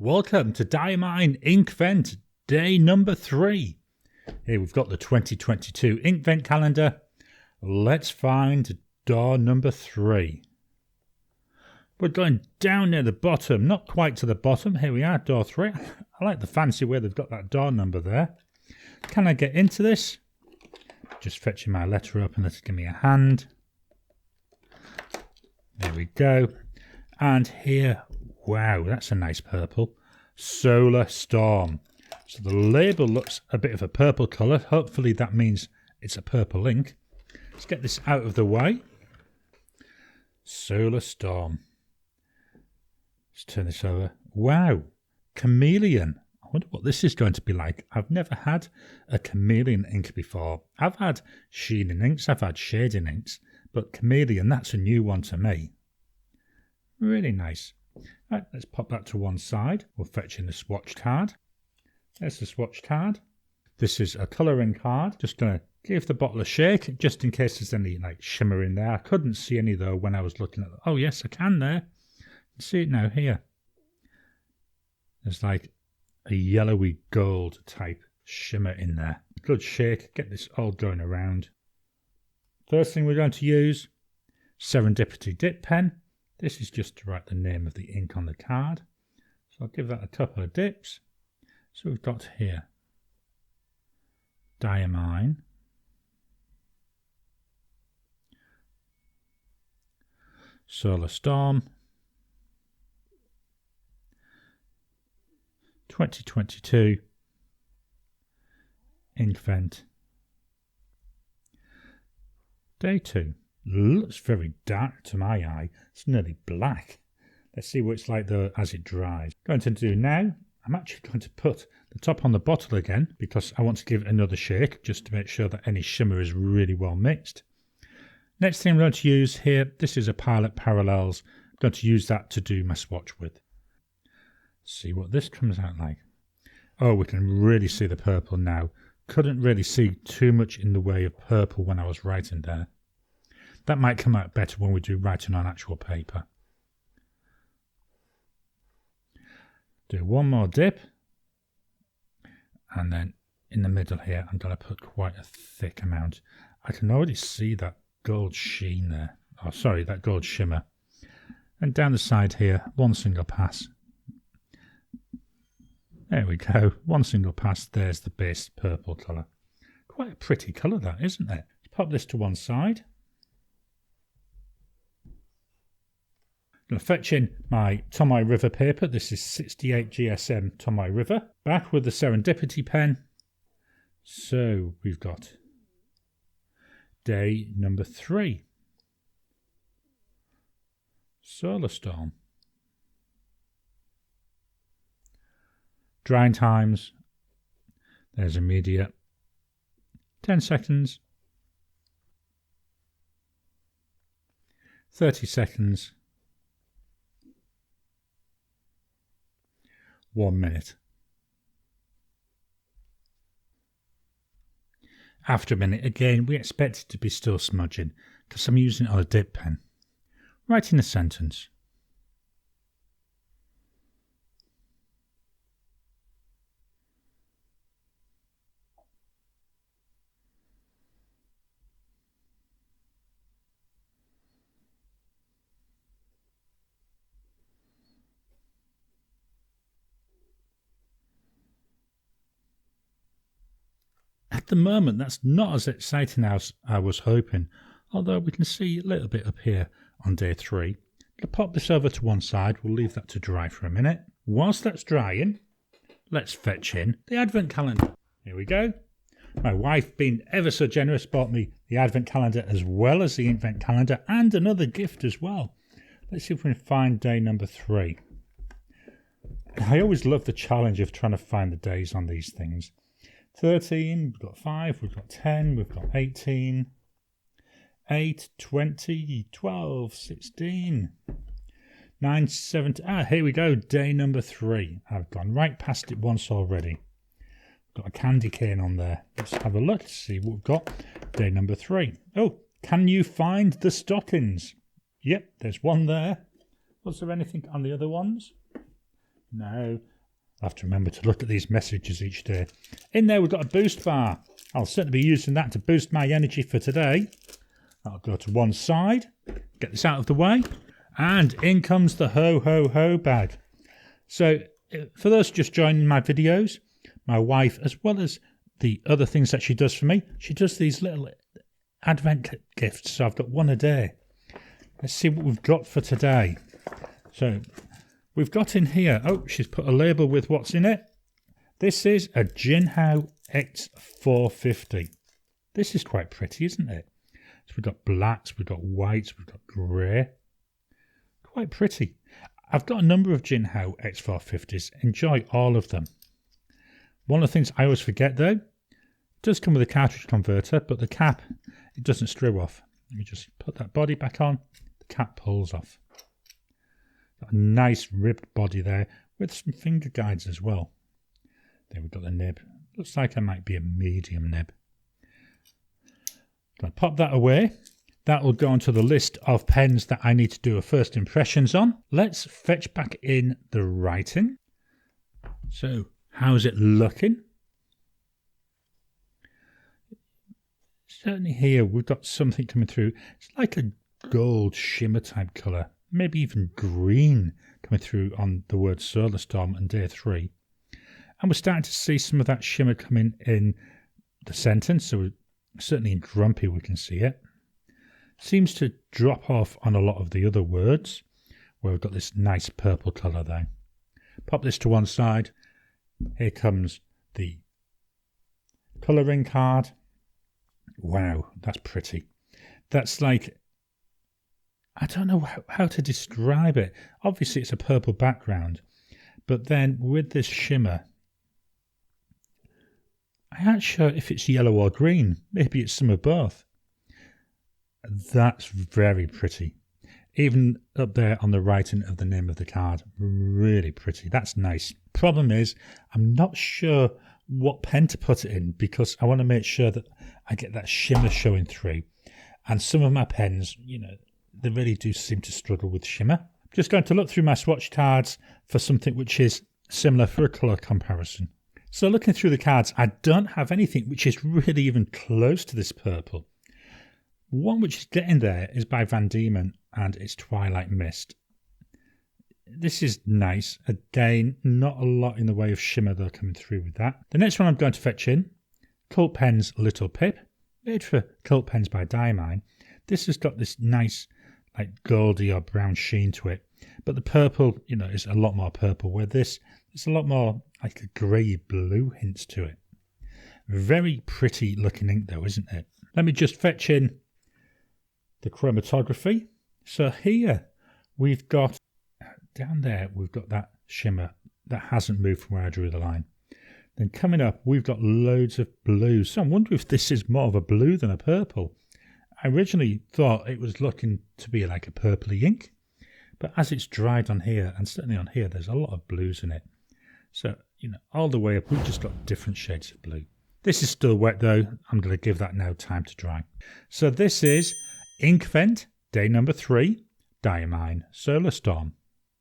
Welcome to Diamine Inkvent day number 3. Here we've got the 2022 Inkvent Calendar. Let's find door number 3. We're going down near the bottom, not quite to the bottom. Here we are, door 3. I like the fancy way they've got that door number there. Can I get into this? Just fetching my letter up and let's give me a hand. There we go. And here, wow, that's a nice purple. Solar Storm. So the label looks a bit of a purple colour. Hopefully that means it's a purple ink. Let's get this out of the way. Solar Storm. Let's turn this over. Wow, chameleon. I wonder what this is going to be like. I've never had a chameleon ink before. I've had sheening inks, I've had shading inks, but chameleon, that's a new one to me. Really nice. Right, let's pop that to one side. We'll fetch in the swatch card. There's the swatch card. This is a colouring card. Just going to give the bottle a shake, just in case there's any like shimmer in there. I couldn't see any though when I was looking at it. Oh yes, I can there. See it now here. There's like a yellowy gold type shimmer in there. Good shake. Get this all going around. First thing we're going to use, Serendipity dip pen. This is just to write the name of the ink on the card. So I'll give that a couple of dips. So we've got here Diamine, Solar Storm, 2022 Inkvent Day 2. Looks very dark to my eye. It's nearly black. Let's see what it's like though as it dries. Going to do now, I'm actually going to put the top on the bottle again because I want to give it another shake just to make sure that any shimmer is really well mixed. Next thing I'm going to use here, this is a Pilot Parallels. I'm going to use that to do my swatch with. See what this comes out like. Oh, we can really see the purple now. Couldn't really see too much in the way of purple when I was writing there. That might come out better when we do writing on actual paper. Do one more dip. And then in the middle here, I'm going to put quite a thick amount. I can already see that gold sheen there. Oh, sorry, that gold shimmer. And down the side here, one single pass. There we go. One single pass. There's the base purple colour. Quite a pretty colour that, isn't it? Let's pop this to one side. I'm going to fetch in my Tomoe River paper. This is 68 GSM Tomoe River. Back with the Serendipity pen. So we've got day number 3. Solar Storm. Drying times. There's immediate. 10 seconds. 30 seconds. 1 minute. After a minute, again, we expect it to be still smudging because I'm using it on a dip pen. Writing a sentence. At the moment, that's not as exciting as I was hoping, although we can see a little bit up here on day 3. I'll pop this over to one side. We'll leave that to dry for a minute. Whilst that's drying, let's fetch in the Advent Calendar. Here we go. My wife, being ever so generous, bought me the Advent Calendar as well as the Inkvent Calendar and another gift as well. Let's see if we can find day number 3. I always love the challenge of trying to find the days on these things. 13, we've got 5, we've got 10, we've got 18, 8, 20, 12, 16, 9, 17. Here we go, day number 3. I've gone right past it once already. Got a candy cane on there. Let's have a look, see what we've got. Day number 3. Oh, can you find the stockings? Yep, there's one there. Was there anything on the other ones? No. I'll have to remember to look at these messages each day. In there we've got a boost bar. I'll certainly be using that to boost my energy for today. That'll go to one side. Get this out of the way. And in comes the ho-ho-ho bag. So for those just joining my videos, my wife, as well as the other things that she does for me, she does these little advent gifts. So I've got one a day. Let's see what we've got for today. So we've got in here, oh, she's put a label with what's in it. This is a Jinhao X450. This is quite pretty, isn't it? So we've got blacks, we've got whites, we've got grey. Quite pretty. I've got a number of Jinhao X450s. Enjoy all of them. One of the things I always forget though, it does come with a cartridge converter, but the cap, it doesn't screw off. Let me just put that body back on. The cap pulls off. Got a nice ribbed body there with some finger guides as well. There we've got the nib. Looks like it might be a medium nib. Gonna pop that away. That will go onto the list of pens that I need to do a first impressions on. Let's fetch back in the writing. So, how's it looking? Certainly here we've got something coming through. It's like a gold shimmer type colour. Maybe even green coming through on the word Solar Storm and day 3. And we're starting to see some of that shimmer coming in the sentence. So certainly in Grumpy we can see it. Seems to drop off on a lot of the other words where we've got this nice purple colour there. Pop this to one side. Here comes the colouring card. Wow, that's pretty. That's like, I don't know how to describe it. Obviously it's a purple background, but then with this shimmer, I'm not sure if it's yellow or green. Maybe it's some of both. That's very pretty. Even up there on the writing of the name of the card, really pretty. That's nice. Problem is, I'm not sure what pen to put it in because I want to make sure that I get that shimmer showing through. And some of my pens, you know, they really do seem to struggle with shimmer. I'm just going to look through my swatch cards for something which is similar for a colour comparison. So looking through the cards, I don't have anything which is really even close to this purple. One which is getting there is by Van Diemen and it's Twilight Mist. This is nice. Again, not a lot in the way of shimmer though coming through with that. The next one I'm going to fetch in, Cult Pens Little Pip, made for Cult Pens by Diamine. This has got this nice like goldy or brown sheen to it. But the purple, you know, is a lot more purple, where this is a lot more like a grey blue hints to it. Very pretty looking ink though, isn't it? Let me just fetch in the chromatography. So here we've got, down there we've got that shimmer that hasn't moved from where I drew the line. Then coming up we've got loads of blue. So I'm wondering if this is more of a blue than a purple. I originally thought it was looking to be like a purpley ink, but as it's dried on here, and certainly on here, there's a lot of blues in it. So, you know, all the way up we've just got different shades of blue. This is still wet though. I'm going to give that now time to dry. So this is Inkvent, day number 3, Diamine Solar Storm.